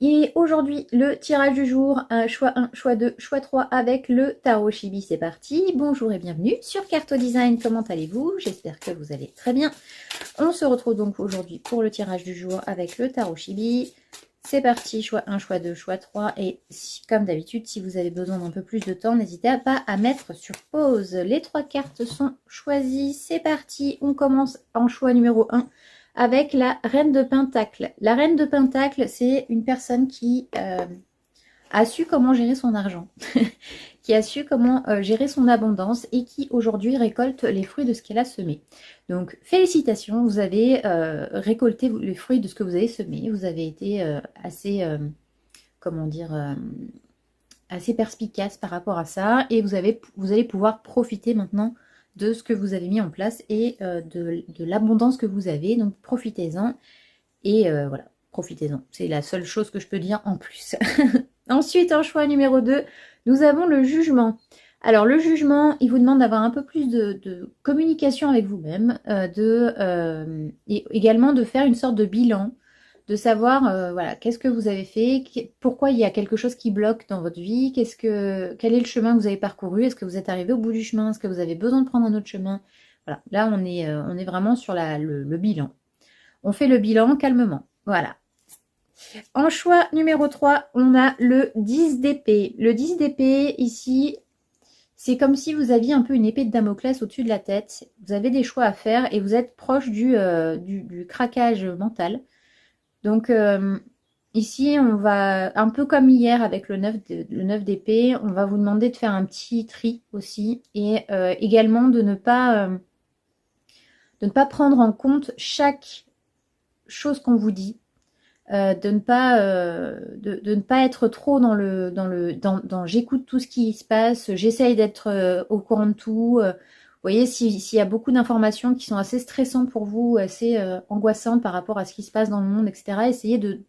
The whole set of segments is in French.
Et aujourd'hui, le tirage du jour, choix 1, choix 2, choix 3 avec le tarot Chibi, c'est parti. Bonjour et bienvenue sur Carto Design, comment allez-vous? J'espère que vous allez très bien. On se retrouve donc aujourd'hui pour le tirage du jour avec le tarot Chibi. C'est parti, choix 1, choix 2, choix 3. Et comme d'habitude, si vous avez besoin d'un peu plus de temps, n'hésitez pas à mettre sur pause. Les 3 cartes sont choisies, c'est parti. On commence en choix numéro 1. Avec la reine de Pentacle. La reine de Pentacle, c'est une personne qui a su comment gérer son argent, qui a su comment gérer son abondance et qui aujourd'hui récolte les fruits de ce qu'elle a semé. Donc félicitations, vous avez récolté les fruits de ce que vous avez semé. Vous avez été assez, comment dire, assez perspicace par rapport à ça et vous allez pouvoir profiter maintenant de ce que vous avez mis en place et de l'abondance que vous avez. Donc profitez-en et voilà, profitez-en. C'est la seule chose que je peux dire en plus. Ensuite, en choix numéro 2, nous avons le jugement. Alors le jugement, il vous demande d'avoir un peu plus de communication avec vous-même, et également de faire une sorte de bilan, de savoir voilà, qu'est-ce que vous avez fait, pourquoi il y a quelque chose qui bloque dans votre vie, quel est le chemin que vous avez parcouru, est-ce que vous êtes arrivé au bout du chemin, est-ce que vous avez besoin de prendre un autre chemin. Voilà, là on est vraiment sur le bilan. On fait le bilan calmement, voilà. En choix numéro 3, on a le 10 d'épée. Le 10 d'épée, ici, c'est comme si vous aviez un peu une épée de Damoclès au-dessus de la tête. Vous avez des choix à faire et vous êtes proche du craquage mental. Donc ici, on va, un peu comme hier avec le 9 d'épée, on va vous demander de faire un petit tri aussi et également de ne pas prendre en compte chaque chose qu'on vous dit. De ne pas être trop dans j'écoute tout ce qui se passe, j'essaye d'être au courant de tout. Vous voyez, s'il y a beaucoup d'informations qui sont assez stressantes pour vous, assez angoissantes par rapport à ce qui se passe dans le monde, etc., essayez de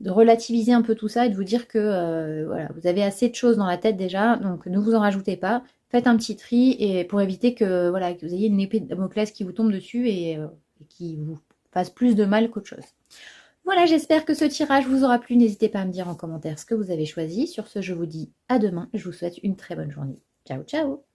relativiser un peu tout ça et de vous dire que voilà, vous avez assez de choses dans la tête déjà, donc ne vous en rajoutez pas. Faites un petit tri et pour éviter que, voilà, que vous ayez une épée de Damoclès qui vous tombe dessus et qui vous fasse plus de mal qu'autre chose. Voilà, j'espère que ce tirage vous aura plu. N'hésitez pas à me dire en commentaire ce que vous avez choisi. Sur ce, je vous dis à demain et je vous souhaite une très bonne journée. Ciao, ciao!